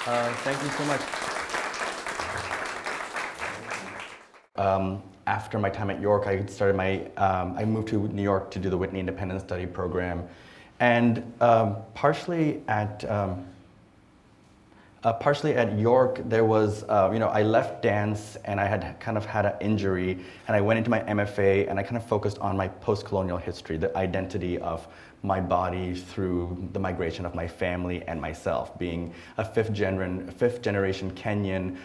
Thank you so much. After my time at York, I moved to New York to do the Whitney Independent Study Program, and partially at York, there was, I left dance and I had kind of had an injury, and I went into my MFA and I kind of focused on my post-colonial history, the identity of my body through the migration of my family and myself, being a fifth generation Kenyan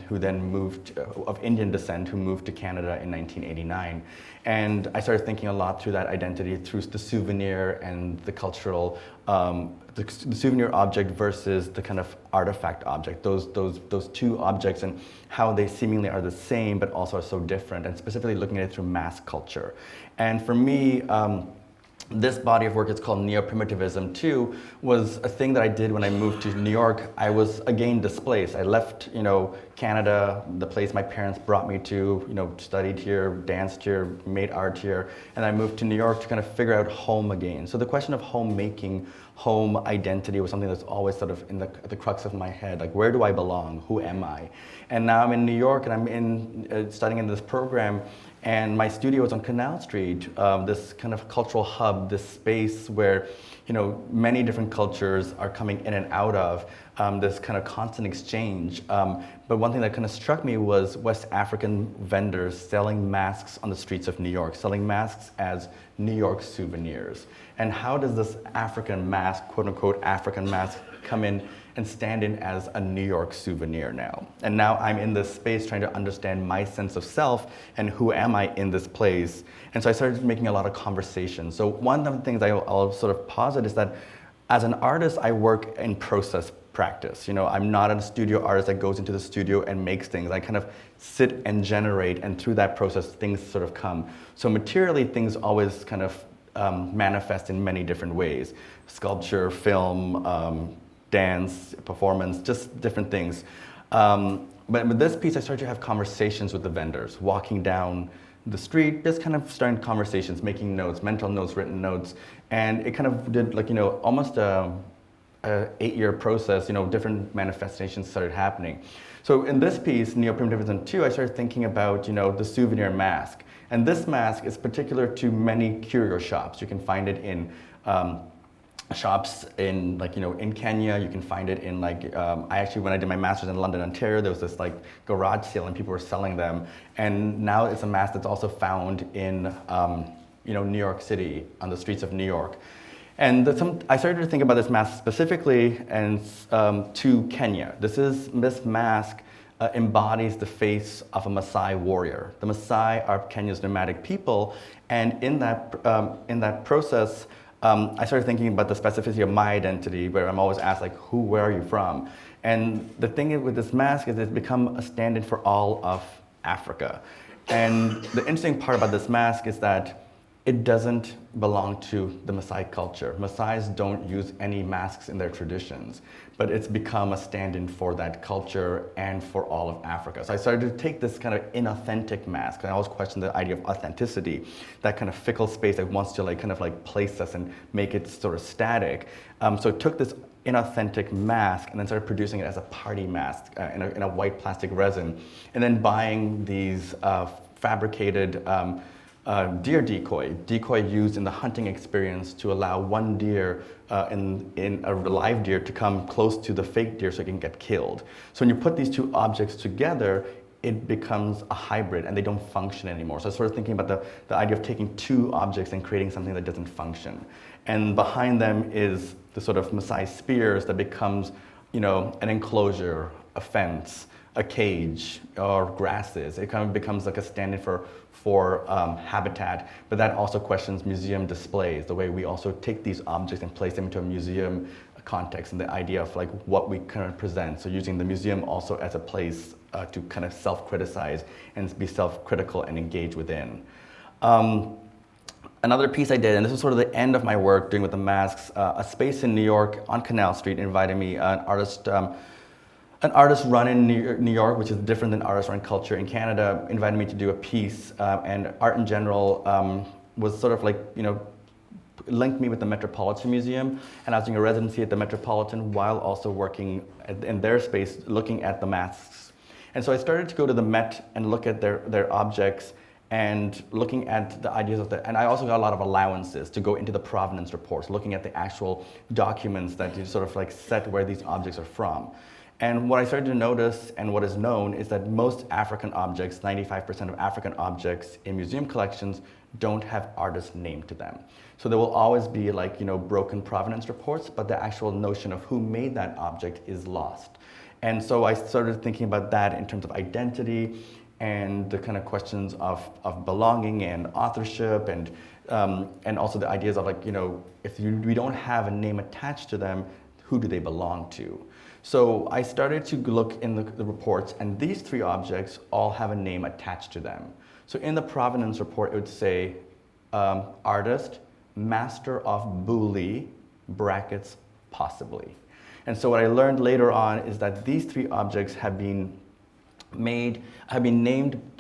who then moved, of Indian descent, who moved to Canada in 1989. And I started thinking a lot through that identity, through the souvenir and the cultural, the souvenir object versus the kind of artifact object, those two objects and how they seemingly are the same but also are so different, and specifically looking at it through mass culture. And for me, this body of work, it's called Neoprimitivism too, was a thing that I did when I moved to New York. I was again displaced. I left, Canada, the place my parents brought me to, studied here, danced here, made art here, and I moved to New York to kind of figure out home again. So the question of homemaking, home identity was something that's always sort of in the crux of my head. Like, where do I belong? Who am I? And now I'm in New York and I'm studying in this program. And my studio is on Canal Street, this kind of cultural hub, this space where, many different cultures are coming in and out of, this kind of constant exchange. But one thing that kind of struck me was West African vendors selling masks on the streets of New York, selling masks as New York souvenirs. And how does this African mask, quote unquote African mask, come in and stand in as a New York souvenir now? And now I'm in this space trying to understand my sense of self and who am I in this place. And so I started making a lot of conversations. So one of the things I'll sort of posit is that as an artist, I work in process practice. I'm not a studio artist that goes into the studio and makes things. I kind of sit and generate, and through that process, things sort of come. So materially, things always kind of manifest in many different ways. Sculpture, film, dance, performance, just different things. But with this piece, I started to have conversations with the vendors, walking down the street, just kind of starting conversations, making notes, mental notes, written notes. And it kind of did almost a 8-year process, different manifestations started happening. So in this piece, Neoprimitivism 2, I started thinking about, the souvenir mask. And this mask is particular to many curio shops. You can find it in shops in in Kenya. You can find it in I actually, when I did my master's in London, Ontario, there was this garage sale and people were selling them. And now it's a mask that's also found in New York City, on the streets of New York. And I started to think about this mask specifically and to Kenya. This mask embodies the face of a Maasai warrior. The Maasai are Kenya's nomadic people, and in that process, I started thinking about the specificity of my identity, where I'm always asked, where are you from? And the thing with this mask is it's become a stand-in for all of Africa. And the interesting part about this mask is that it doesn't belong to the Maasai culture. Maasais don't use any masks in their traditions, but it's become a stand-in for that culture and for all of Africa. So I started to take this kind of inauthentic mask, and I always question the idea of authenticity, that kind of fickle space that wants to place us and make it sort of static. So I took this inauthentic mask and then started producing it as a party mask in a white plastic resin, and then buying these fabricated deer decoy used in the hunting experience to allow one deer in a live deer to come close to the fake deer so it can get killed. So when you put these two objects together, it becomes a hybrid and they don't function anymore. So I started thinking about the idea of taking two objects and creating something that doesn't function. And behind them is the sort of Maasai spears that becomes, an enclosure, a fence, a cage, or grasses. It kind of becomes like a stand-in for habitat, but that also questions museum displays, the way we also take these objects and place them into a museum context, and the idea of what we kind of present. So using the museum also as a place to kind of self-criticize and be self-critical and engage within. Another piece I did, and this was sort of the end of my work doing with the masks, a space in New York on Canal Street invited me, an artist run in New York, which is different than artist run culture in Canada, invited me to do a piece, and art in general was sort of linked me with the Metropolitan Museum, and I was doing a residency at the Metropolitan while also working in their space looking at the masks. And so I started to go to the Met and look at their objects and looking at the ideas of the, and I also got a lot of allowances to go into the provenance reports, looking at the actual documents that you sort of like set where these objects are from. And what I started to notice, and what is known, is that most African objects, 95% of African objects in museum collections, don't have artist name to them. So there will always be like, broken provenance reports, but the actual notion of who made that object is lost. And so I started thinking about that in terms of identity and the kind of questions of belonging and authorship and also the ideas of like, if we don't have a name attached to them, who do they belong to? So I started to look in the reports, and these 3 objects all have a name attached to them. So in the provenance report, it would say artist, master of Buli, brackets, possibly. And so what I learned later on is that these 3 objects have been named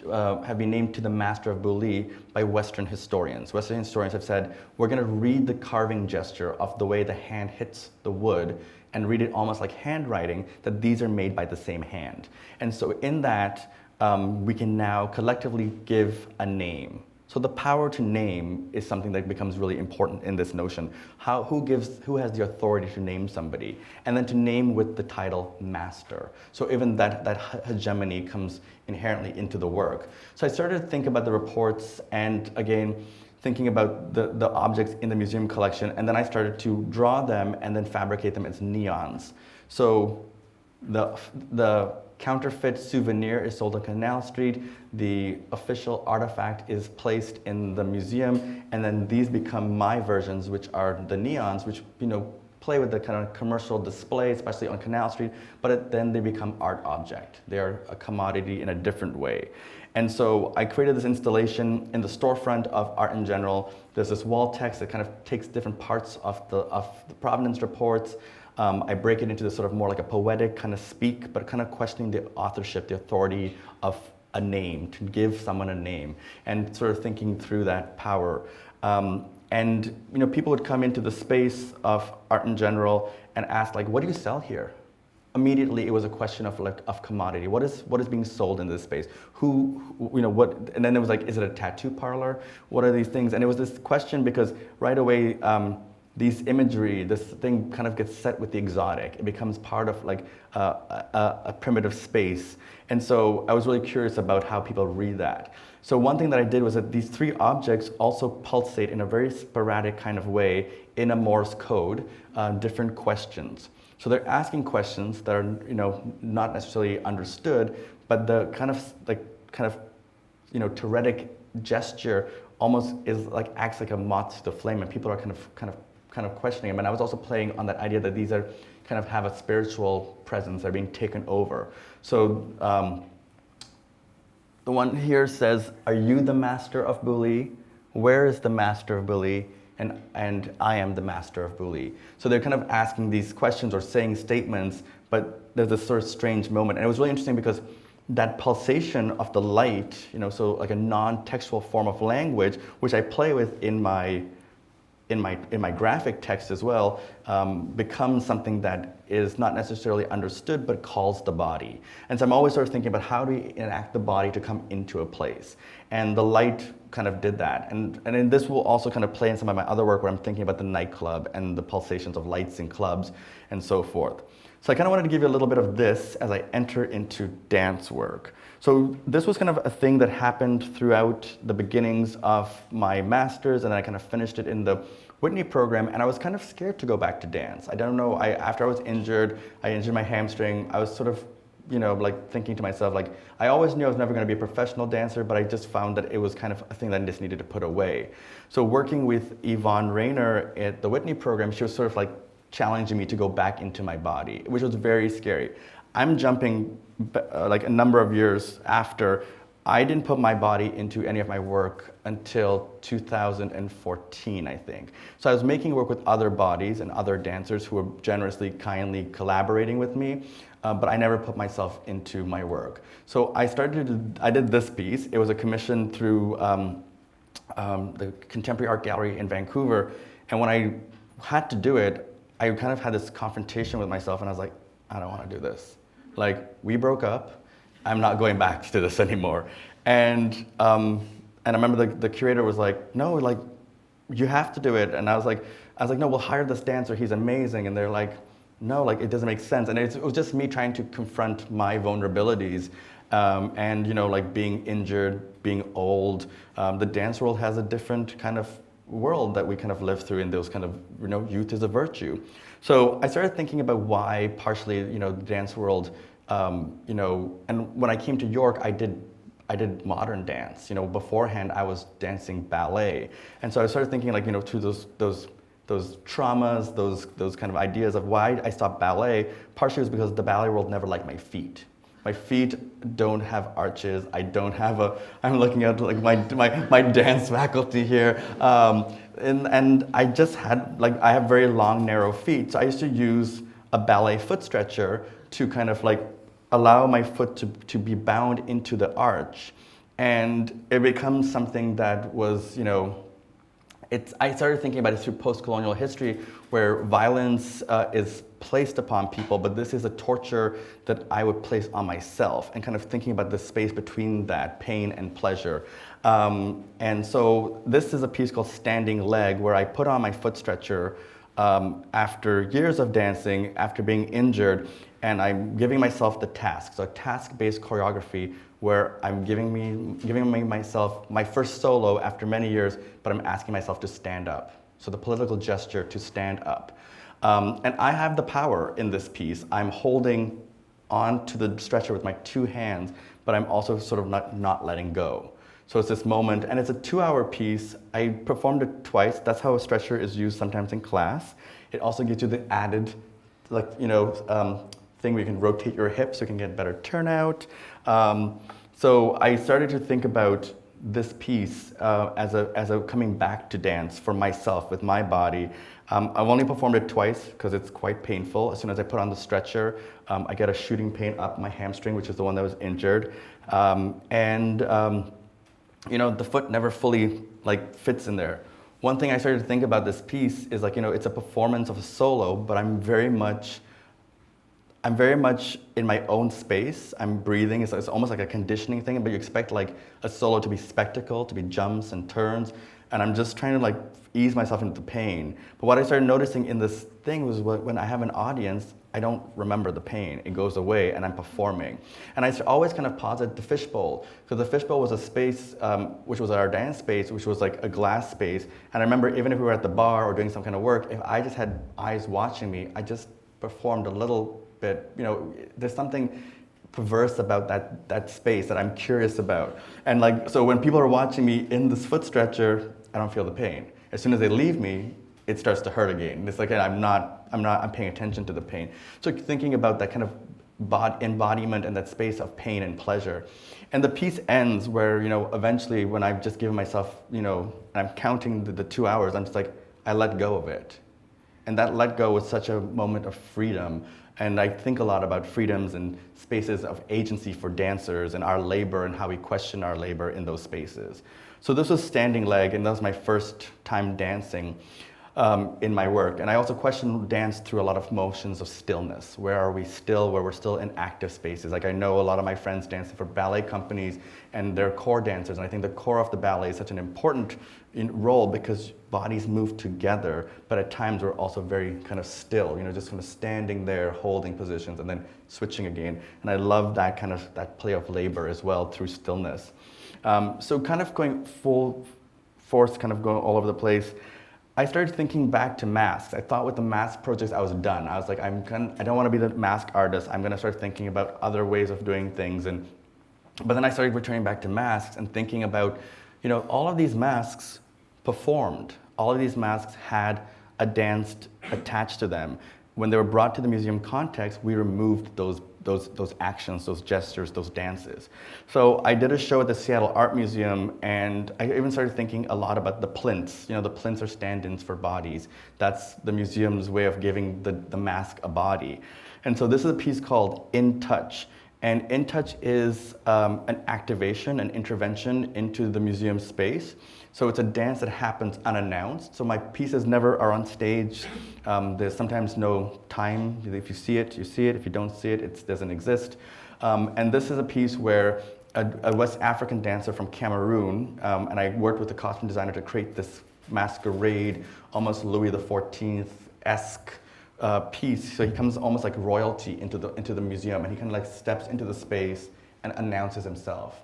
to the master of Buli by Western historians. Western historians have said, we're going to read the carving gesture of the way the hand hits the wood and read it almost like handwriting, that these are made by the same hand. And so in that, we can now collectively give a name. So the power to name is something that becomes really important in this notion. Who has the authority to name somebody? And then to name with the title master. So even that hegemony comes inherently into the work. So I started to think about the reports and again, thinking about the objects in the museum collection, and then I started to draw them and then fabricate them as neons. So the counterfeit souvenir is sold on Canal Street, the official artifact is placed in the museum, and then these become my versions, which are the neons, which play with the kind of commercial display, especially on Canal Street, but then they become art object. They are a commodity in a different way. And so I created this installation in the storefront of Art in General. There's this wall text that kind of takes different parts of the provenance reports. I break it into this sort of more like a poetic kind of speak, but kind of questioning the authorship, the authority of a name, to give someone a name, and sort of thinking through that power. And people would come into the space of Art in General and ask, like, what do you sell here? Immediately, it was a question of commodity. What is being sold in this space? What? And then it was like, is it a tattoo parlor? What are these things? And it was this question because right away, these imagery, this thing kind of gets set with the exotic. It becomes part of like a primitive space. And so I was really curious about how people read that. So one thing that I did was that these 3 objects also pulsate in a very sporadic kind of way in a Morse code, different questions. So they're asking questions that are, not necessarily understood, but the kind of Tourettic gesture almost is like acts like a moth to the flame, and people are kind of questioning them. And I was also playing on that idea that these are kind of have a spiritual presence, they're being taken over. So the one here says, "Are you the master of Buli? Where is the master of Buli? And I am the master of Buli." So they're kind of asking these questions or saying statements, but there's this sort of strange moment. And it was really interesting because that pulsation of the light, so like a non-textual form of language, which I play with in my graphic text as well, becomes something that is not necessarily understood, but calls the body. And so I'm always sort of thinking about how do we enact the body to come into a place? And the light kind of did that. And then this will also kind of play in some of my other work where I'm thinking about the nightclub and the pulsations of lights in clubs and so forth. So I kind of wanted to give you a little bit of this as I enter into dance work. So this was kind of a thing that happened throughout the beginnings of my master's, and then I kind of finished it in the Whitney program, and I was kind of scared to go back to dance. I don't know, after I was injured, I injured my hamstring, I was sort of, like thinking to myself, like, I always knew I was never gonna be a professional dancer, but I just found that it was kind of a thing that I just needed to put away. So working with Yvonne Rayner at the Whitney program, she was sort of like challenging me to go back into my body, which was very scary. I'm jumping like a number of years after. I didn't put my body into any of my work until 2014, I think. So I was making work with other bodies and other dancers who were generously, kindly collaborating with me, but I never put myself into my work. So I did this piece. It was a commission through the Contemporary Art Gallery in Vancouver, And when I had to do it, I kind of had this confrontation with myself, and I was like, I don't want to do this. Like, we broke up. I'm not going back to this anymore. And I remember the curator was like, no, like, you have to do it. And I was like, no, we'll hire this dancer. He's amazing. And they're like, no, like, it doesn't make sense. And it was just me trying to confront my vulnerabilities. And, you know, like being injured, being old. The dance world has a different kind of world that we kind of live through in those kind of, you know, youth is a virtue. So I started thinking about why partially, you know, the dance world, you know, and when I came to York, I did modern dance. You know, beforehand I was dancing ballet. And so I started thinking, like, you know, through those traumas, those kind of ideas of why I stopped ballet, partially was because the ballet world never liked my feet. My feet don't have arches. I don't have I'm looking at like my dance faculty here. And I just had, like, I have very long, narrow feet. So I used to use a ballet foot stretcher to kind of like allow my foot to be bound into the arch. And it becomes something that was, you know, I started thinking about it through post-colonial history, where violence is placed upon people, but this is a torture that I would place on myself, and kind of thinking about the space between that pain and pleasure. And so this is a piece called Standing Leg, where I put on my foot stretcher after years of dancing, after being injured, and I'm giving myself the task. So a task-based choreography where I'm giving myself my first solo after many years, but I'm asking myself to stand up. So the political gesture to stand up. And I have the power in this piece. I'm holding on to the stretcher with my two hands, but I'm also sort of not letting go. So it's this moment, and it's a 2-hour piece. I performed it twice. That's how a stretcher is used sometimes in class. It also gives you the added, like, you know, thing where you can rotate your hips so you can get better turnout. So I started to think about this piece as a coming back to dance for myself with my body. I've only performed it twice because it's quite painful. As soon as I put on the stretcher, I get a shooting pain up my hamstring, which is the one that was injured. You know, the foot never fully like fits in there. One thing I started to think about this piece is, like, you know, it's a performance of a solo, but I'm very much in my own space. I'm breathing. It's almost like a conditioning thing, but you expect like a solo to be spectacle, to be jumps and turns, and I'm just trying to like ease myself into the pain. But what I started noticing in this thing was when I have an audience, I don't remember the pain. It goes away, and I'm performing. And I always kind of pause at the fishbowl, because the fishbowl was a space, which was our dance space, which was like a glass space. And I remember, even if we were at the bar or doing some kind of work, if I just had eyes watching me, I just performed a little bit. You know, there's something perverse about that space that I'm curious about. And like, so when people are watching me in this foot stretcher, I don't feel the pain. As soon as they leave me, it starts to hurt again. It's like I'm paying attention to the pain. So thinking about that kind of embodiment and that space of pain and pleasure. And the piece ends where, you know, eventually when I've just given myself, you know, I'm counting the 2 hours, I'm just like, I let go of it. And that let go was such a moment of freedom. And I think a lot about freedoms and spaces of agency for dancers and our labor and how we question our labor in those spaces. So this was Standing Leg, and that was my first time dancing in my work. And I also question dance through a lot of motions of stillness. Where are we still, where we're still in active spaces? Like, I know a lot of my friends dancing for ballet companies, and they're core dancers. And I think the core of the ballet is such an important role because bodies move together, but at times we're also very kind of still, you know, just kind of standing there, holding positions, and then switching again. And I love that kind of, that play of labor as well through stillness. So kind of going full force, kind of going all over the place, I started thinking back to masks. I thought with the mask projects I was done. I was like, I don't want to be the mask artist. I'm going to start thinking about other ways of doing things. But then I started returning back to masks and thinking about, you know, all of these masks performed. All of these masks had a dance attached to them. When they were brought to the museum context, we removed those actions, those gestures, those dances. So I did a show at the Seattle Art Museum, and I even started thinking a lot about the plinths. You know, the plinths are stand-ins for bodies. That's the museum's way of giving the mask a body. And so this is a piece called In Touch. And In Touch is an activation, an intervention into the museum space. So it's a dance that happens unannounced. So my pieces never are on stage. There's sometimes no time. If you see it, you see it. If you don't see it, it doesn't exist. And this is a piece where a West African dancer from Cameroon, and I worked with the costume designer to create this masquerade, almost Louis XIV-esque piece. So he comes almost like royalty into the museum, and he kind of like steps into the space and announces himself.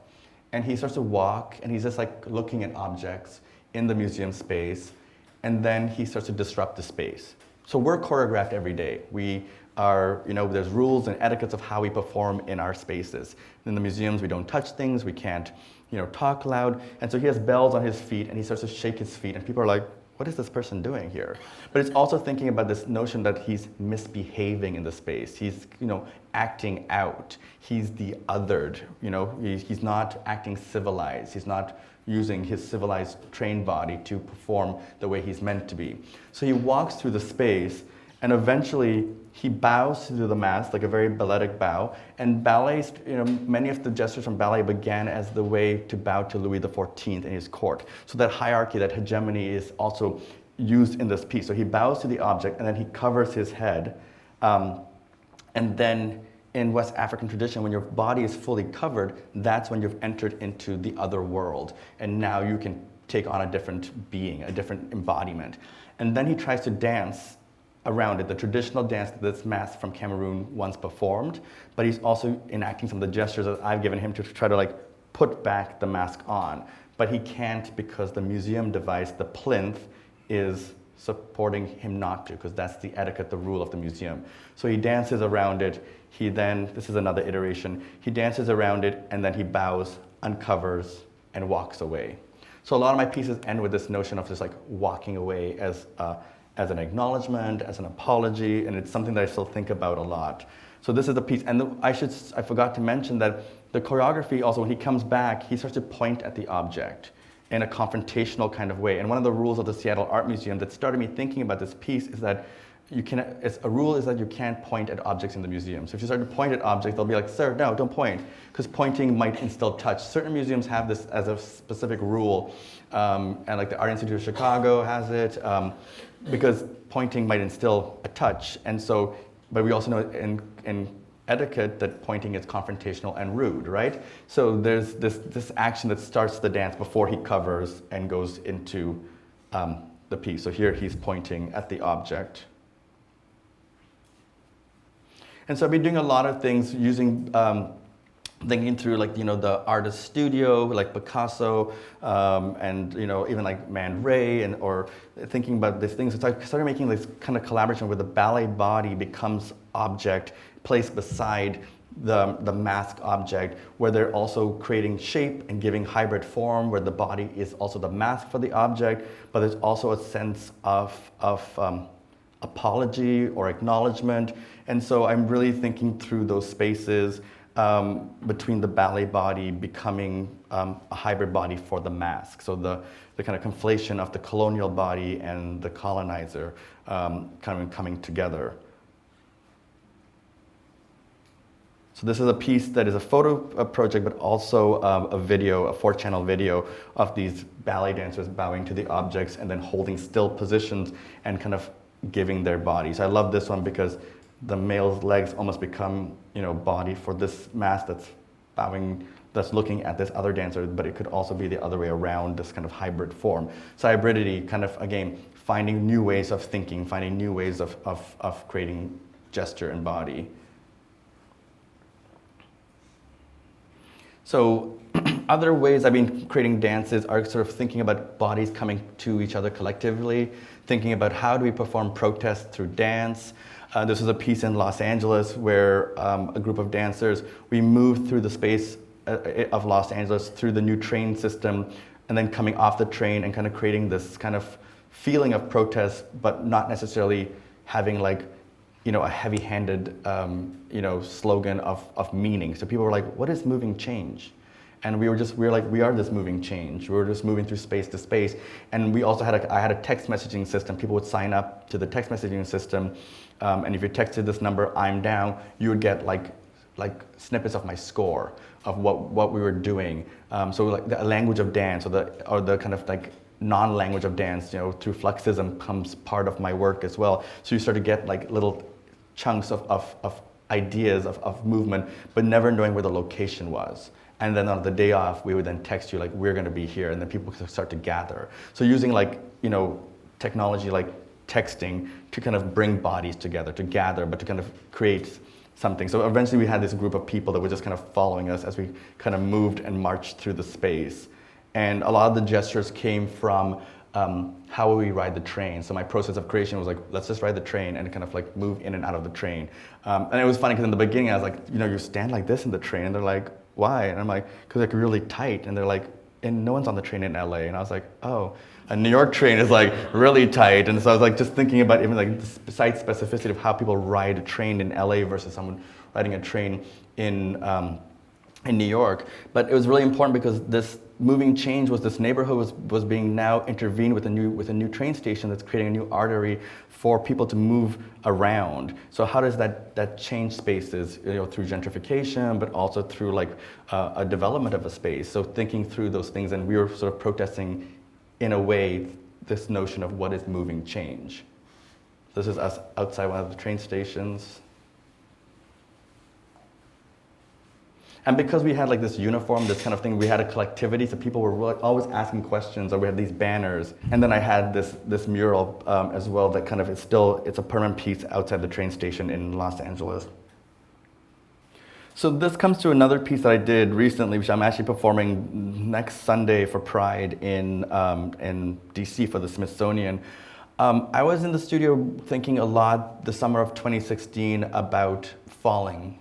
And he starts to walk, and he's just like looking at objects in the museum space, and then he starts to disrupt the space. So we're choreographed every day. We are, there's rules and etiquettes of how we perform in our spaces. In the museums, we don't touch things, we can't, talk loud. And so he has bells on his feet, and he starts to shake his feet, and people are like, what is this person doing here? But it's also thinking about this notion that he's misbehaving in the space. He's, acting out. He's the othered. He's not acting civilized. He's not using his civilized trained body to perform the way he's meant to be. So he walks through the space, and eventually he bows to the mask, like a very balletic bow. And ballets, many of the gestures from ballet began as the way to bow to Louis XIV in his court. So that hierarchy, that hegemony is also used in this piece. So he bows to the object, and then he covers his head. And then in West African tradition, when your body is fully covered, that's when you've entered into the other world. And now you can take on a different being, a different embodiment. And then he tries to dance around it, the traditional dance that this mask from Cameroon once performed, but he's also enacting some of the gestures that I've given him to try to put back the mask on. But he can't, because the museum device, the plinth, is supporting him not to, because that's the etiquette, the rule of the museum. So he dances around it. He then, this is another iteration, he dances around it, and then he bows, uncovers, and walks away. So a lot of my pieces end with this notion of just walking away as an acknowledgement, as an apology, and it's something that I still think about a lot. So this is the piece, and I forgot to mention that the choreography also, when he comes back, he starts to point at the object in a confrontational kind of way. And one of the rules of the Seattle Art Museum that started me thinking about this piece is that you can't point at objects in the museum. So if you start to point at objects, they'll be like, sir, no, don't point, because pointing might instill touch. Certain museums have this as a specific rule, and the Art Institute of Chicago has it, because pointing might instill a touch. And so, but we also know in etiquette that pointing is confrontational and rude, right? So there's this action that starts the dance before he covers and goes into the piece. So here he's pointing at the object. And so I've been doing a lot of things using, thinking through the artist studio, like Picasso, and even Man Ray, or thinking about these things. So I started making this kind of collaboration where the ballet body becomes object, placed beside the mask object, where they're also creating shape and giving hybrid form, where the body is also the mask for the object, but there's also a sense of apology or acknowledgement. And so I'm really thinking through those spaces between the ballet body becoming a hybrid body for the mask. So the kind of conflation of the colonial body and the colonizer coming together. So this is a piece that is a photo project, but also a video, a 4-channel video of these ballet dancers bowing to the objects and then holding still positions and kind of giving their bodies. I love this one because the male's legs almost become, body for this mask that's bowing, that's looking at this other dancer, but it could also be the other way around, this kind of hybrid form. So hybridity, kind of, again, finding new ways of thinking, finding new ways of creating gesture and body. So other ways I've been creating dances are sort of thinking about bodies coming to each other collectively, thinking about how do we perform protest through dance. This was a piece in Los Angeles where a group of dancers, we moved through the space of Los Angeles through the new train system, and then coming off the train and kind of creating this kind of feeling of protest, but not necessarily having a heavy-handed, slogan of meaning. So people were like, what is moving change? And we were like, we are this moving change. We were just moving through space to space. And we also I had a text messaging system. People would sign up to the text messaging system. And if you texted this number, I'm down, you would get like snippets of my score of what we were doing. So like the language of dance, or the kind of like non-language of dance, you know, through fluxism comes part of my work as well. So you start to get like little chunks of ideas of movement, but never knowing where the location was. And then on the day off, we would then text you like, we're going to be here, and then people could start to gather. So using like, you know, technology like texting to kind of bring bodies together, to gather, but to kind of create something. So eventually we had this group of people that were just kind of following us as we kind of moved and marched through the space. And a lot of the gestures came from how will we ride the train. So my process of creation was like, let's just ride the train and kind of like move in and out of the train. And it was funny because in the beginning I was like, you know, you stand like this in the train, and they're like, why? And I'm like, because they're really tight. And they're like, and no one's on the train in LA. And I was like, oh, a New York train is like really tight. And so I was like just thinking about even like the site specificity of how people ride a train in LA versus someone riding a train in New York. But it was really important because this moving change was this neighborhood was being now intervened with a new train station that's creating a new artery for people to move around. So how does that change spaces, you know, through gentrification, but also through like a development of a space. So thinking through those things, and we were sort of protesting in a way this notion of what is moving change. This is us outside one of the train stations. And because we had like this uniform, this kind of thing, we had a collectivity, so people were always asking questions, or we had these banners. And then I had this mural as well that kind of it's a permanent piece outside the train station in Los Angeles. So this comes to another piece that I did recently, which I'm actually performing next Sunday for Pride in DC for the Smithsonian. I was in the studio thinking a lot the summer of 2016 about falling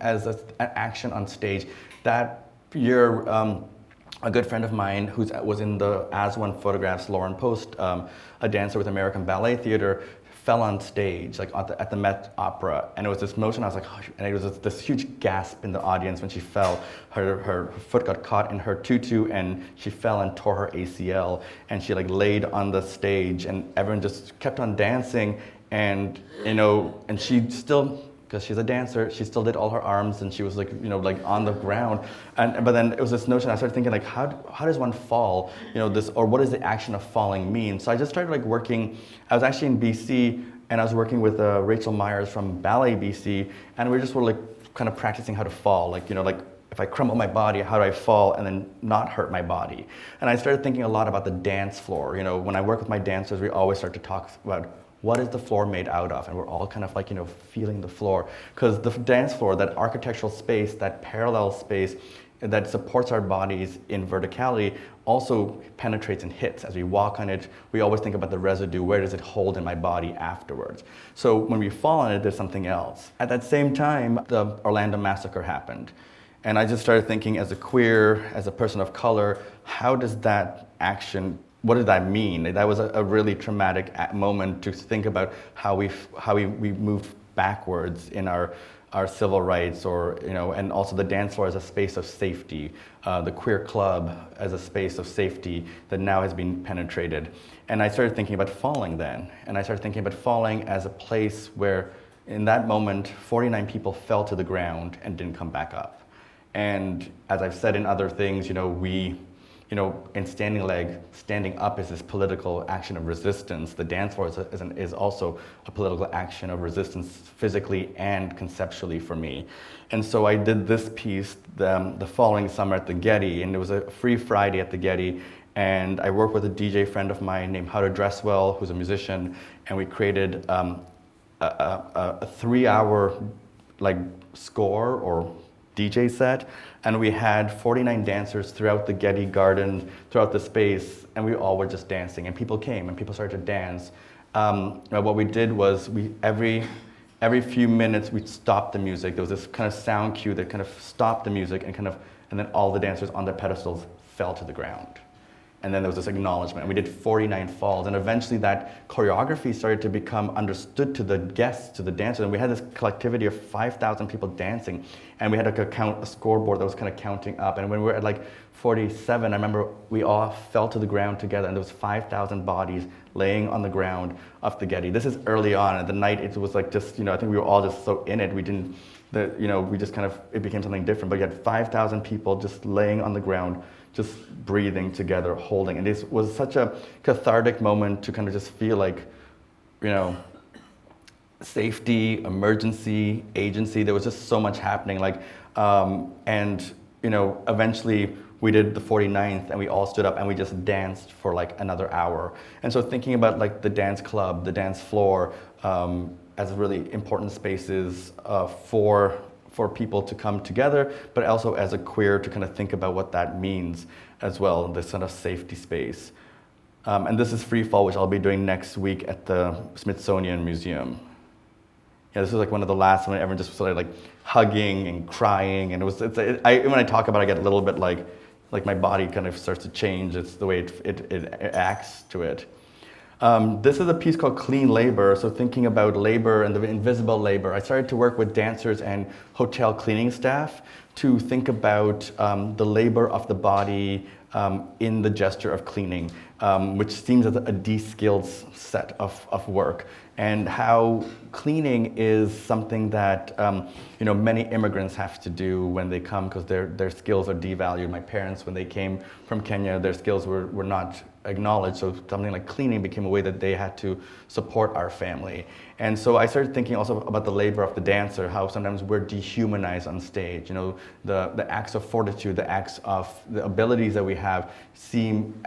as an action on stage. That year, a good friend of mine who was in the As One Photographs, Lauren Post, a dancer with American Ballet Theater, fell on stage, like at the Met Opera, and it was this motion. I was like, oh, and it was this huge gasp in the audience when she fell. Her foot got caught in her tutu, and she fell and tore her ACL. And she like laid on the stage, and everyone just kept on dancing. And you know, and she still, because she's a dancer, she still did all her arms, and she was like, you know, like on the ground. But then it was this notion. I started thinking like, how does one fall? You know, this, or what does the action of falling mean? So I just started like working. I was actually in BC, and I was working with Rachel Myers from Ballet BC, and we just were like kind of practicing how to fall. Like, you know, like if I crumble my body, how do I fall and then not hurt my body? And I started thinking a lot about the dance floor. You know, when I work with my dancers, we always start to talk about what is the floor made out of? And we're all kind of like, you know, feeling the floor. Because the dance floor, that architectural space, that parallel space that supports our bodies in verticality also penetrates and hits. As we walk on it, we always think about the residue. Where does it hold in my body afterwards? So when we fall on it, there's something else. At that same time, the Orlando massacre happened. And I just started thinking, as a queer, as a person of color, how does that action, what did that mean? That was a really traumatic moment to think about how we moved backwards in our civil rights, or, you know, and also the dance floor as a space of safety, the queer club as a space of safety that now has been penetrated. And I started thinking about falling then. And I started thinking about falling as a place where, in that moment, 49 people fell to the ground and didn't come back up. And as I've said in other things, you know, in Standing Leg, standing up is this political action of resistance. The dance floor is also a political action of resistance, physically and conceptually for me. And so I did this piece the following summer at the Getty, and it was a free Friday at the Getty. And I worked with a DJ friend of mine named How to Dress Well, who's a musician, and we created a 3-hour like score or DJ set, and we had 49 dancers throughout the Getty Garden, throughout the space, and we all were just dancing, and people came and people started to dance. What we did was every few minutes we'd stop the music. There was this kind of sound cue that kind of stopped the music, and then all the dancers on their pedestals fell to the ground. And then there was this acknowledgement. And we did 49 falls. And eventually that choreography started to become understood to the guests, to the dancers. And we had this collectivity of 5,000 people dancing. And we had like a scoreboard that was kind of counting up. And when we were at like 47, I remember we all fell to the ground together. And there was 5,000 bodies laying on the ground of the Getty. This is early on. At the night, it was like just, I think we were all just so in it. We didn't, we just kind of, it became something different. But you had 5,000 people just laying on the ground, just breathing together, holding. And this was such a cathartic moment to kind of just feel like, safety, emergency, agency. There was just so much happening. Eventually we did the 49th and we all stood up and we just danced for like another hour. And so thinking about like the dance club, the dance floor, as really important spaces for people to come together, but also as a queer to kind of think about what that means as well, this sort of safety space. And this is Free Fall, which I'll be doing next week at the Smithsonian Museum. Yeah, this was like one of the last when everyone just started like hugging and crying, and when I talk about it, I get a little bit like my body kind of starts to change. It's the way it acts to it. This is a piece called Clean Labor. So thinking about labor and the invisible labor, I started to work with dancers and hotel cleaning staff to think about the labor of the body in the gesture of cleaning, which seems as a de-skilled set of work, and how cleaning is something that many immigrants have to do when they come because their skills are devalued. My parents, when they came from Kenya, their skills were not acknowledged, so something like cleaning became a way that they had to support our family. And so I started thinking also about the labor of the dancer, how sometimes we're dehumanized on stage. The acts of fortitude, the acts of the abilities that we have seem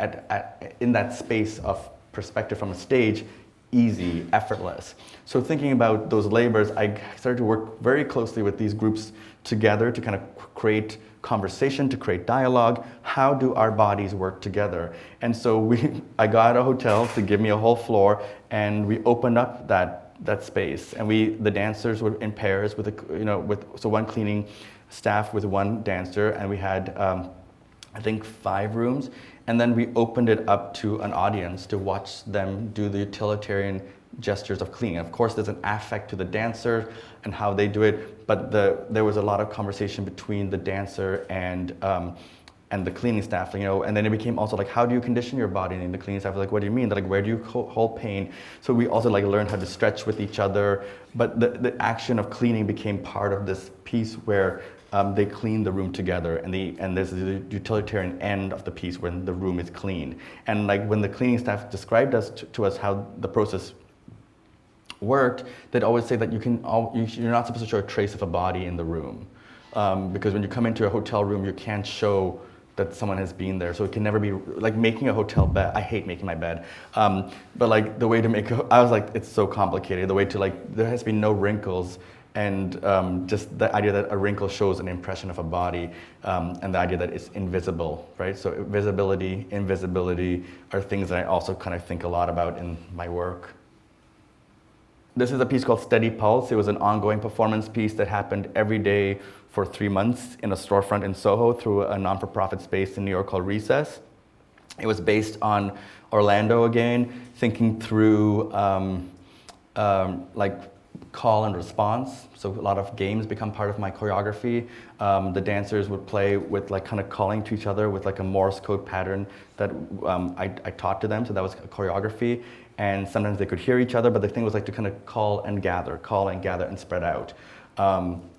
in that space of perspective from a stage easy, effortless. So thinking about those labors, I started to work very closely with these groups together to kind of create conversation, to create dialogue. How do our bodies work together? And so I got a hotel to give me a whole floor, and we opened up that space. And the dancers were in pairs with one cleaning staff with one dancer, and we had I think 5 rooms. And then we opened it up to an audience to watch them do the utilitarian gestures of cleaning. Of course, there's an affect to the dancer and how they do it, but there was a lot of conversation between the dancer and the cleaning staff, and then it became also like, how do you condition your body? And the cleaning staff was like, what do you mean? They're like, where do you hold pain? So we also learned how to stretch with each other, but the action of cleaning became part of this piece where they clean the room together, and there's the utilitarian end of the piece when the room is clean. And when the cleaning staff described to us how the process worked, they'd always say that you're not supposed to show a trace of a body in the room, because when you come into a hotel room, you can't show that someone has been there. So it can never be like making a hotel bed. I hate making my bed, but the way to I was like, it's so complicated. The way to there has to be no wrinkles. And just the idea that a wrinkle shows an impression of a body, and the idea that it's invisible, right? So visibility, invisibility are things that I also kind of think a lot about in my work. This is a piece called Steady Pulse. It was an ongoing performance piece that happened every day for 3 months in a storefront in Soho through a non-for-profit space in New York called Recess. It was based on Orlando again, thinking through call and response. So a lot of games become part of my choreography. The dancers would play with kind of calling to each other with a Morse code pattern that I taught to them. So that was a choreography. And sometimes they could hear each other, but the thing was to kind of call and gather and spread out.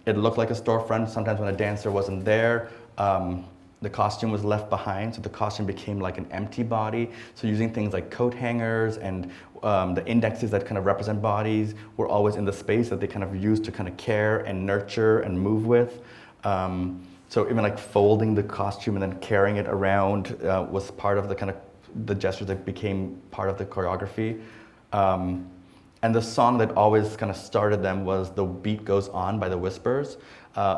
It looked like a storefront. Sometimes when a dancer wasn't there, the costume was left behind, so the costume became like an empty body. So using things like coat hangers and the indexes that kind of represent bodies were always in the space that they kind of used to kind of care and nurture and move with. So even folding the costume and then carrying it around was part of the kind of the gestures that became part of the choreography. And the song that always kind of started them was The Beat Goes On by the Whispers.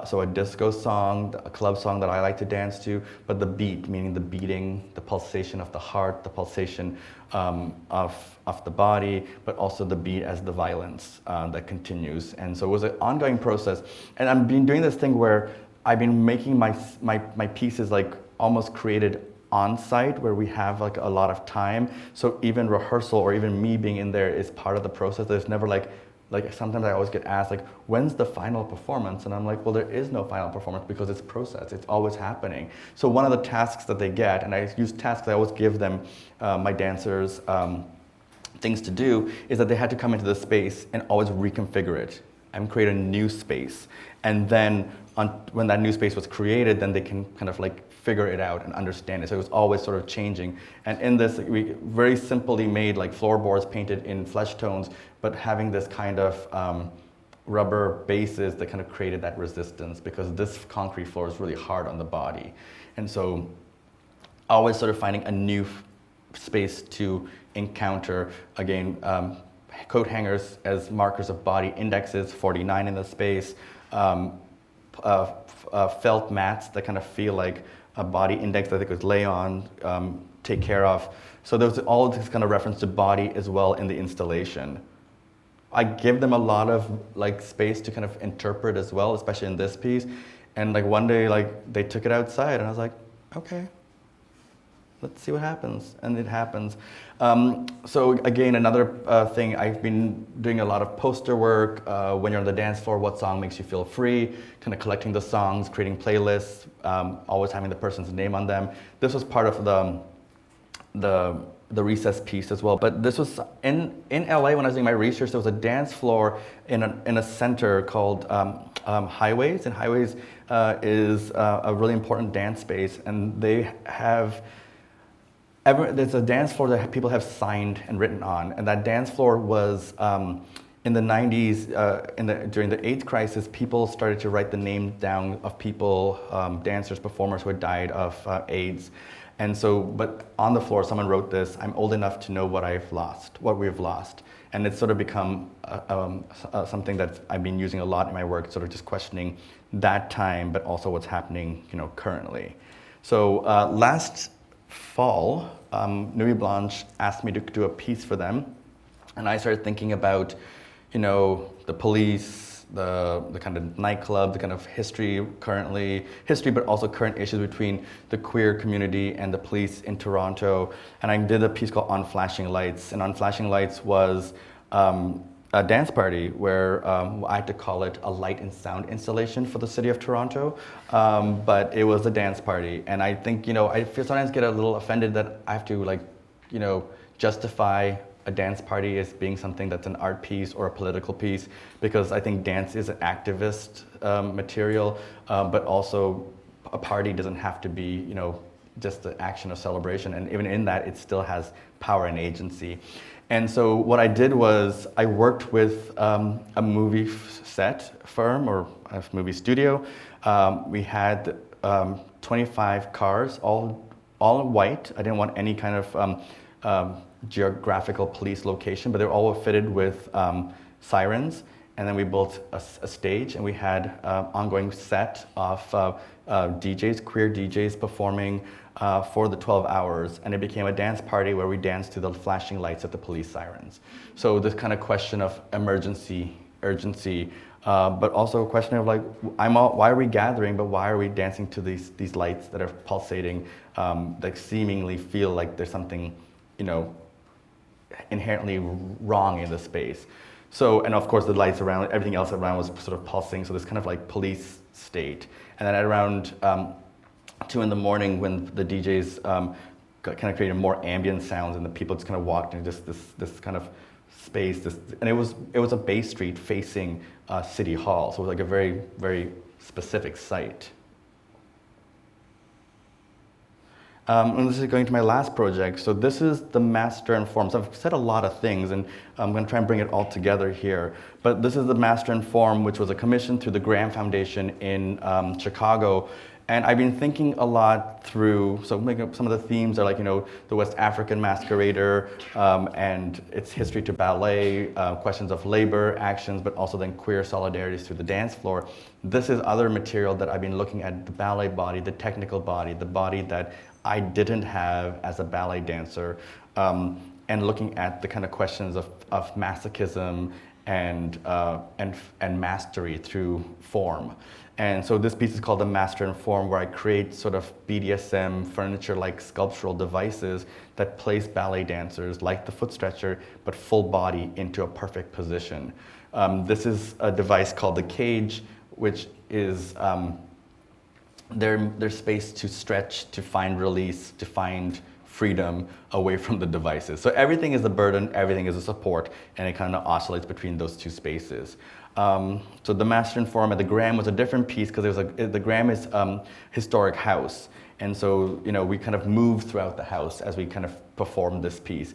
So a disco song, a club song that I like to dance to, but the beat, meaning the beating, the pulsation of the heart, the pulsation of the body, but also the beat as the violence that continues. And so it was an ongoing process. And I've been doing this thing where I've been making my pieces almost created on site where we have like a lot of time. So even rehearsal or even me being in there is part of the process. There's never like sometimes I always get asked like, when's the final performance? And I'm like, well, there is no final performance because it's process. It's always happening. So one of the tasks that they get, and I use tasks, I always give them, my dancers, things to do, is that they had to come into the space and always reconfigure it and create a new space. And then when that new space was created, then they can kind of like figure it out and understand it. So it was always sort of changing. And in this, we very simply made like floorboards painted in flesh tones, but having this kind of rubber bases that kind of created that resistance, because this concrete floor is really hard on the body. And so always sort of finding a new space to encounter. Again, coat hangers as markers of body, indexes, 49 in the space, felt mats that kind of feel like a body index that they could lay on, take care of. So there's all this kind of reference to body as well in the installation. I give them a lot of like space to kind of interpret as well, especially in this piece. And like one day, like they took it outside and I was like, okay, let's see what happens. And it happens. So again, another thing, I've been doing a lot of poster work. When you're on the dance floor, what song makes you feel free? Kind of collecting the songs, creating playlists, always having the person's name on them. This was part of the recess piece as well. But this was in LA when I was doing my research. There was a dance floor in a center called Highways, and Highways is a really important dance space, and they have. There's a dance floor that people have signed and written on, and that dance floor was in the 90s, during the AIDS crisis, people started to write the name down of people, dancers, performers who had died of AIDS. And so, but on the floor, someone wrote this, "I'm old enough to know what we've lost." And it's sort of become something that I've been using a lot in my work, sort of just questioning that time, but also what's happening, currently. So last fall, Nuit Blanche asked me to do a piece for them, and I started thinking about, the police, the kind of nightclub, the kind of history, but also current issues between the queer community and the police in Toronto. And I did a piece called On Flashing Lights, and On Flashing Lights was a dance party where I had to call it a light and sound installation for the city of Toronto, but it was a dance party. And I think, I feel sometimes get a little offended that I have to justify a dance party as being something that's an art piece or a political piece, because I think dance is an activist material, but also a party doesn't have to be, just the action of celebration. And even in that, it still has power and agency. And so what I did was I worked with a movie set firm or a movie studio. We had 25 cars, all white. I didn't want any kind of geographical police location, but they were all fitted with sirens. And then we built a stage, and we had ongoing set of DJs, queer DJs performing for the 12 hours, and it became a dance party where we danced to the flashing lights of the police sirens. So this kind of question of emergency, urgency, but also a question of why are we gathering, but why are we dancing to these lights that are pulsating, that seemingly feel like there's something, inherently wrong in the space. So, and of course the lights around, everything else around was sort of pulsing, so this kind of police state. And then at around 2 in the morning, when the DJs kind of created more ambient sounds, and the people just kind of walked into just this kind of space, and it was a Bay Street facing City Hall, so it was a very, very specific site. And this is going to my last project. So this is the Master and Form. So I've said a lot of things, and I'm going to try and bring it all together here. But this is the Master and Form, which was a commission through the Graham Foundation in Chicago. And I've been thinking a lot through, so some of the themes are the West African masquerader and its history to ballet, questions of labor, actions, but also then queer solidarities through the dance floor. This is other material that I've been looking at, the ballet body, the technical body, the body that I didn't have as a ballet dancer. and looking at the kind of questions of masochism and mastery through form. And so this piece is called The Master in Form, where I create sort of BDSM furniture-like sculptural devices that place ballet dancers, like the foot stretcher, but full body into a perfect position. This is a device called the cage, which is their space to stretch, to find release, to find freedom away from the devices. So everything is a burden, everything is a support, and it kind of oscillates between those two spaces. So the Master in Form at the Gram was a different piece because the Gram is historic house. And so, we kind of move throughout the house as we kind of perform this piece.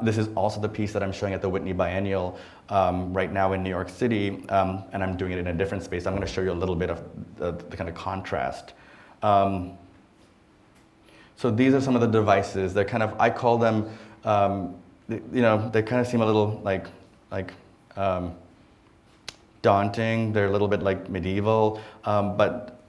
This is also the piece that I'm showing at the Whitney Biennial right now in New York City, and I'm doing it in a different space. I'm going to show you a little bit of the kind of contrast. So these are some of the devices. They're kind of, I call them, they kind of seem a little like daunting. They're a little bit like medieval, but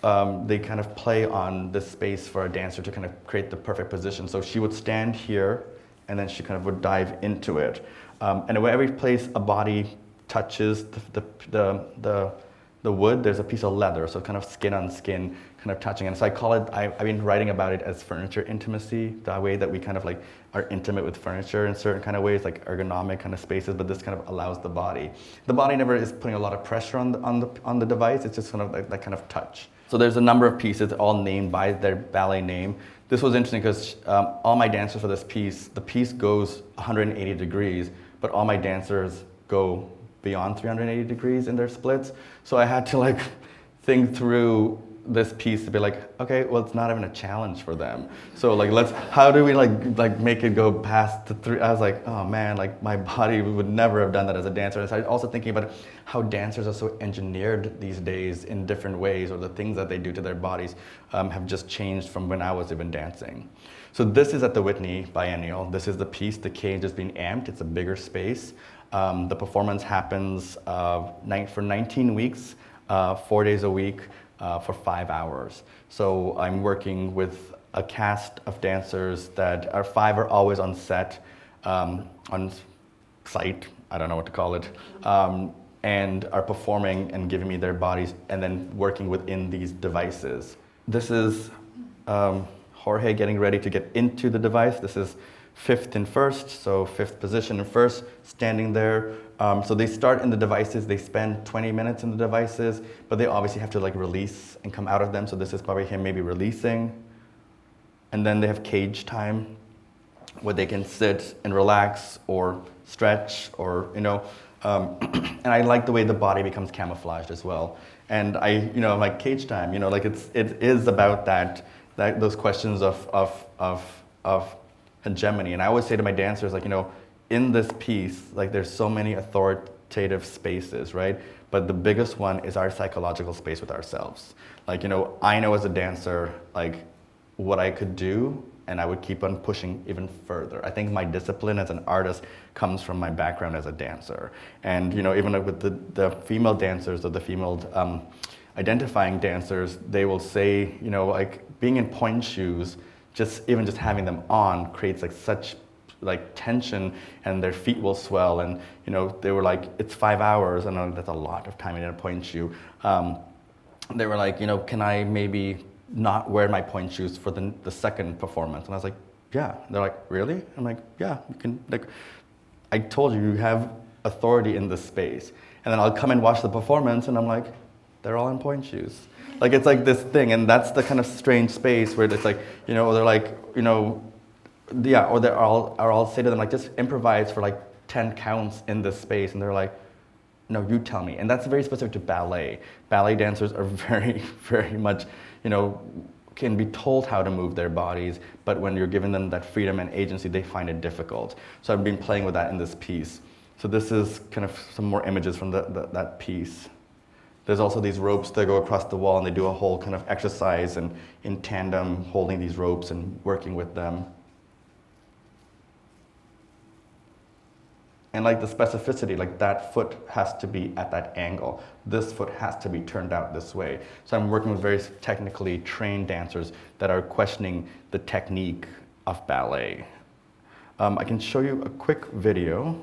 they kind of play on this space for a dancer to kind of create the perfect position. So she would stand here, and then she kind of would dive into it. And every place a body touches the wood, there's a piece of leather, so kind of skin on skin, kind of touching. And so I call it, I've been writing about it as furniture intimacy, the way that we kind of like are intimate with furniture in certain kind of ways, like ergonomic kind of spaces, but this kind of allows the body. The body never is putting a lot of pressure on the device, it's just kind of like that kind of touch. So there's a number of pieces all named by their ballet name. This was interesting because all my dancers for this piece, the piece goes 180 degrees, but all my dancers go beyond 380 degrees in their splits. So I had to like think through this piece to be like, okay, well, it's not even a challenge for them. So like, how do we like make it go past the three? I was like, oh man, like my body would never have done that as a dancer. And so I was also thinking about how dancers are so engineered these days in different ways, or the things that they do to their bodies have just changed from when I was even dancing. So this is at the Whitney Biennial. This is the piece, the cage is being amped. It's a bigger space. The performance happens for 19 weeks, 4 days a week, for 5 hours. So I'm working with a cast of dancers that are 5 are always on set, on site, I don't know what to call it, and are performing and giving me their bodies and then working within these devices. This is Jorge getting ready to get into the device. This is fifth and first, so fifth position and first, standing there. So they start in the devices, they spend 20 minutes in the devices, but they obviously have to like release and come out of them. So this is probably him maybe releasing. And then they have cage time where they can sit and relax or stretch or, and I like the way the body becomes camouflaged as well. And like cage time, like it is about those questions of hegemony. And I always say to my dancers, like, in this piece, like there's so many authoritative spaces, right? But the biggest one is our psychological space with ourselves. Like, I know as a dancer, like what I could do, and I would keep on pushing even further. I think my discipline as an artist comes from my background as a dancer. And, even like with the female dancers or the female identifying dancers, they will say, like being in point shoes, just having them on creates like such like tension, and their feet will swell. And they were like, it's 5 hours, and that's a lot of time in a point shoe. They were like, can I maybe not wear my point shoes for the second performance? And I was like, yeah. They're like, really? I'm like, yeah, you can. Like, I told you, you have authority in this space. And then I'll come and watch the performance, and I'm like, they're all in point shoes. Like, it's like this thing, and that's the kind of strange space where it's like, they're like, yeah, or I'll say to them, like, just improvise for like 10 counts in this space, and they're like, no, you tell me. And that's very specific to ballet. Ballet dancers are very, very much, can be told how to move their bodies, but when you're giving them that freedom and agency, they find it difficult. So I've been playing with that in this piece. So this is kind of some more images from that piece. There's also these ropes that go across the wall, and they do a whole kind of exercise and in tandem, holding these ropes and working with them. And like the specificity, like that foot has to be at that angle. This foot has to be turned out this way. So I'm working with very technically trained dancers that are questioning the technique of ballet. I can show you a quick video.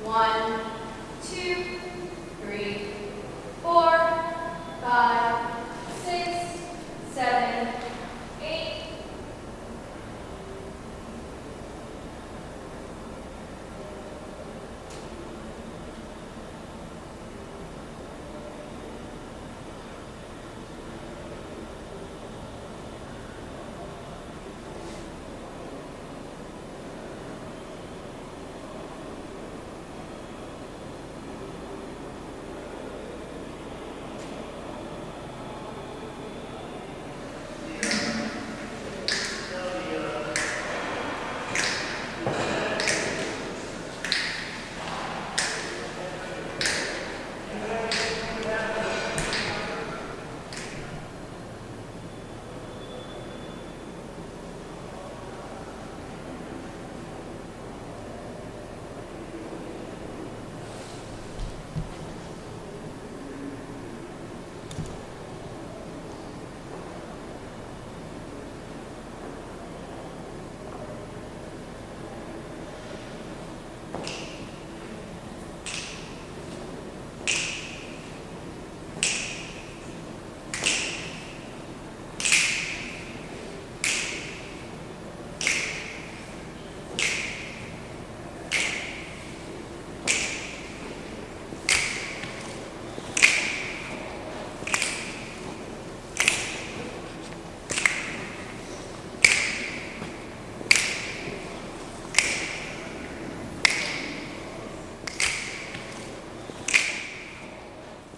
One, two, three, four, five, six, seven, eight.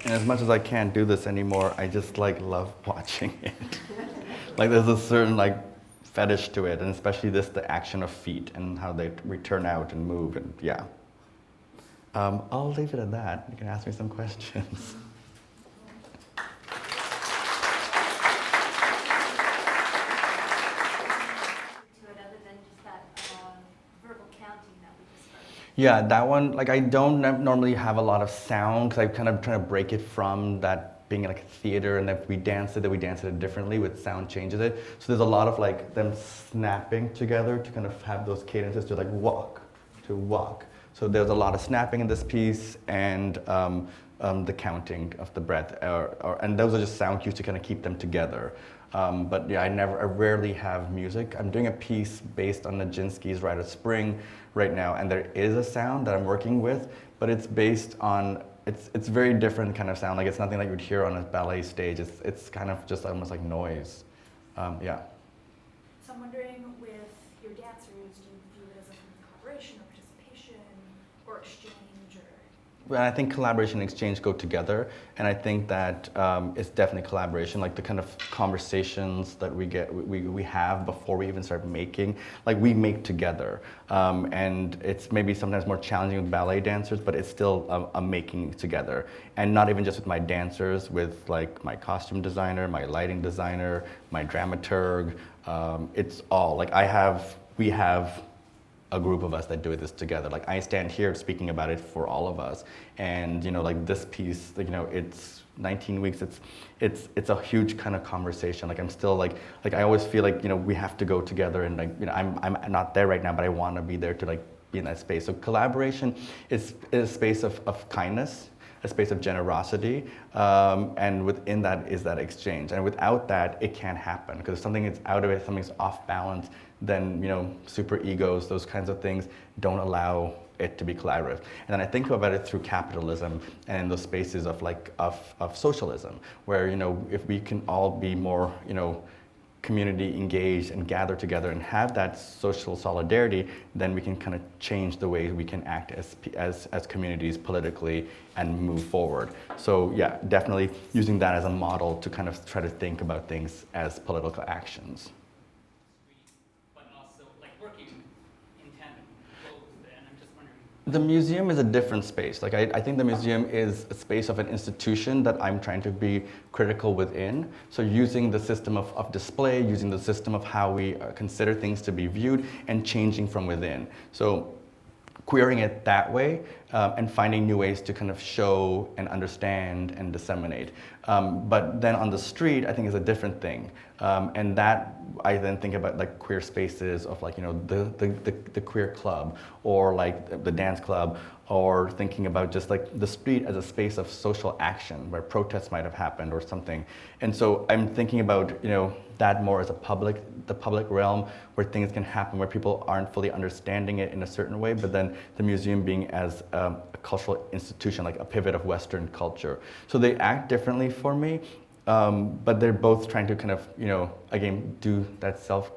And as much as I can't do this anymore, I just like love watching it. Like there's a certain like fetish to it, and especially the action of feet and how they turn out and move, and yeah. I'll leave it at that. You can ask me some questions. Yeah, that one, like I don't normally have a lot of sound because I'm kind of trying to break it from that being like a theater, and if we dance it differently with sound changes it. So there's a lot of like them snapping together to kind of have those cadences to like walk, to walk. So there's a lot of snapping in this piece, and the counting of the breath, and those are just sound cues to kind of keep them together. But yeah, I rarely have music. I'm doing a piece based on Nijinsky's Rite of Spring right now, and there is a sound that I'm working with, but it's based on, it's very different kind of sound. Like it's nothing like you'd hear on a ballet stage. It's kind of just almost like noise. Yeah. So I'm wondering, with your dancers, do you view it as a collaboration or participation or exchange or? And I think collaboration and exchange go together, and I think that it's definitely collaboration, like the kind of conversations that we have before we even start making, like we make together, and it's maybe sometimes more challenging with ballet dancers, but it's still a making together, and not even just with my dancers, with like my costume designer, my lighting designer, my dramaturg, it's all, like we have a group of us that do this together. Like I stand here speaking about it for all of us, and you know, like this piece, like, you know, it's 19 weeks. It's a huge kind of conversation. Like I'm still like I always feel like, you know, we have to go together, and like, you know, I'm not there right now, but I want to be there to like be in that space. So collaboration is a space of kindness, a space of generosity, and within that is that exchange. And without that, it can't happen, because if something is out of it, something's off balance, then, you know, super egos, those kinds of things don't allow it to be collaborative. And then I think about it through capitalism and those spaces of like of socialism, where, you know, if we can all be more, you know, community engaged and gather together and have that social solidarity, then we can kind of change the way we can act as communities politically and move forward. So yeah, definitely using that as a model to kind of try to think about things as political actions. But also like working in tandem, and I'm just wondering. The museum is a different space. Like I think the museum is a space of an institution that I'm trying to be critical within. So using the system of display, using the system of how we consider things to be viewed, and changing from within. So queering it that way, and finding new ways to kind of show and understand and disseminate. But then on the street, I think is a different thing. And that I then think about like queer spaces of like, you know, the queer club, or like the dance club, or thinking about just like the street as a space of social action where protests might have happened or something. And so I'm thinking about, you know, that more as the public realm, where things can happen, where people aren't fully understanding it in a certain way, but then the museum being as a cultural institution, like a pivot of Western culture. So they act differently for me, but they're both trying to kind of, you know, again, do that self,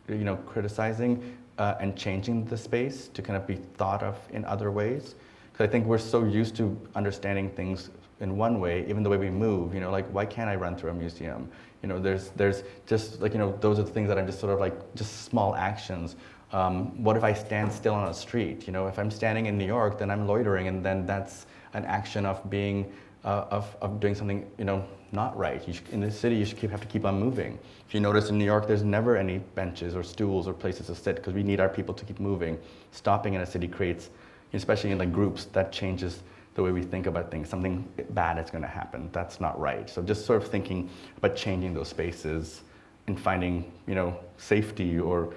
you know, criticizing and changing the space to kind of be thought of in other ways. Because I think we're so used to understanding things in one way, even the way we move, you know, like why can't I run through a museum? You know, there's just like, you know, those are the things that I'm just sort of like, just small actions. What if I stand still on a street? You know, if I'm standing in New York, then I'm loitering, and then that's an action of being, of doing something, you know, not right. In the city, you have to keep on moving. If you notice in New York, there's never any benches or stools or places to sit, because we need our people to keep moving. Stopping in a city creates, especially in like groups, that changes the way we think about things. Something bad is going to happen. That's not right. So just sort of thinking about changing those spaces and finding, you know, safety, or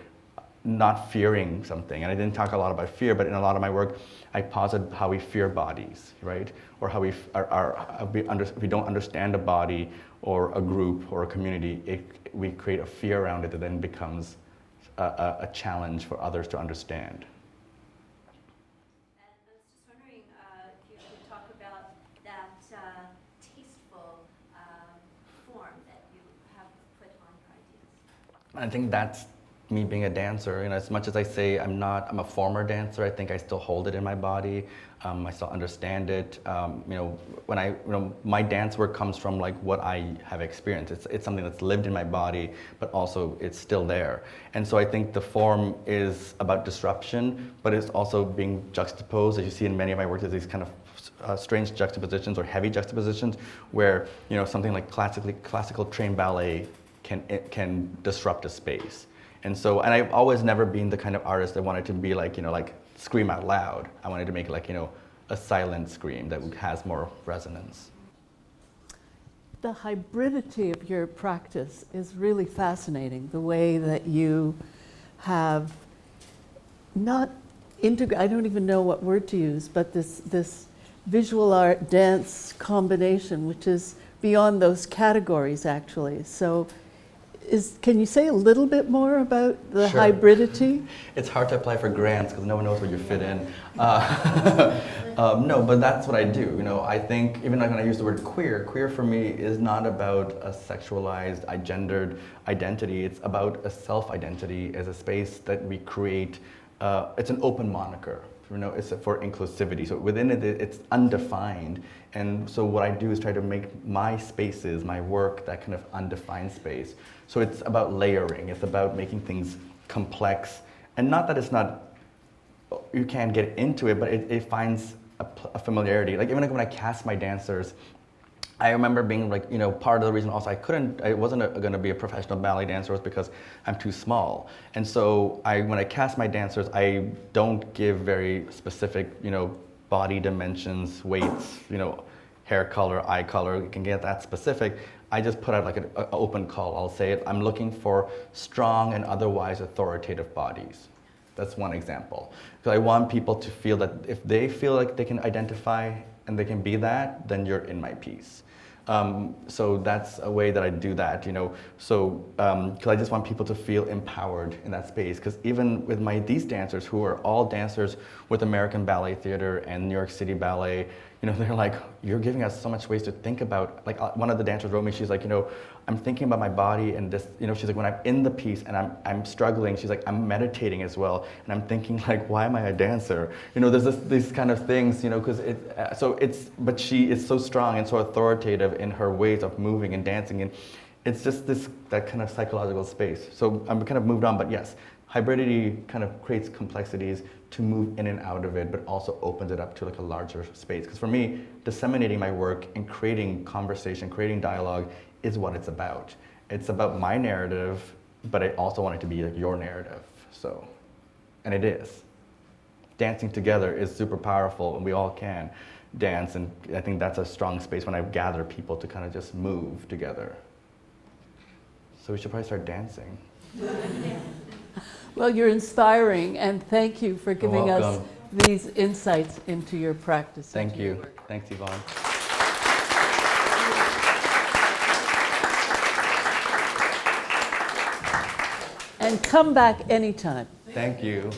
not fearing something. And I didn't talk a lot about fear, but in a lot of my work, I posit how we fear bodies, right? Or how if we don't understand a body or a group or a community, we create a fear around it that then becomes a challenge for others to understand. I think that's me being a dancer. You know, as much as I say I'm a former dancer, I think I still hold it in my body. I still understand it. You know, my dance work comes from like what I have experienced. It's something that's lived in my body, but also it's still there. And so I think the form is about disruption, but it's also being juxtaposed. As you see in many of my work, there's these kind of strange juxtapositions or heavy juxtapositions, where, you know, something like classical trained ballet can disrupt a space. And so, and I've always never been the kind of artist that wanted to be like, you know, like scream out loud. I wanted to make like, you know, a silent scream that has more resonance. The hybridity of your practice is really fascinating. The way that you have not integrated, I don't even know what word to use, but this visual art dance combination, which is beyond those categories actually. So can you say a little bit more about the Sure. hybridity? It's hard to apply for grants because no one knows where you fit in. No, but that's what I do. You know, I think even like when I use the word queer for me is not about a sexualized, gendered identity. It's about a self-identity as a space that we create. It's an open moniker. it's for inclusivity. So within it, it's undefined. And so what I do is try to make my spaces, my work, that kind of undefined space. So it's about layering. It's about making things complex. And not that it's not, you can't get into it, but it finds a familiarity. Like even like when I cast my dancers, I remember being like, part of the reason also I wasn't going to be a professional ballet dancer was because I'm too small. And so when I cast my dancers, I don't give very specific, body dimensions, weights, hair color, eye color. You can get that specific. I just put out like an open call. I'll say it. I'm looking for strong and otherwise authoritative bodies. That's one example. Because I want people to feel that if they feel like they can identify and they can be that, then you're in my piece. So that's a way that I do that, So, because I just want people to feel empowered in that space. Because even with these dancers, who are all dancers with American Ballet Theater and New York City Ballet, they're like, you're giving us so much ways to think about. Like one of the dancers wrote me, she's like, I'm thinking about my body and this, she's like, when I'm in the piece and I'm struggling, she's like, I'm meditating as well, and I'm thinking like, why am I a dancer? There's these kind of things, because but she is so strong and so authoritative in her ways of moving and dancing, and it's just that kind of psychological space. So I'm kind of moved on, but yes, hybridity kind of creates complexities to move in and out of it, but also opens it up to like a larger space. Because for me, disseminating my work and creating conversation, creating dialogue is what it's about. It's about my narrative, but I also want it to be like your narrative. So, and it is. Dancing together is super powerful, and we all can dance, and I think that's a strong space when I gather people to kind of just move together. So we should probably start dancing. Well, you're inspiring, and thank you for giving us welcome. these insights into your practice. Thank you. Thanks, Yvonne. And come back anytime. Thank you.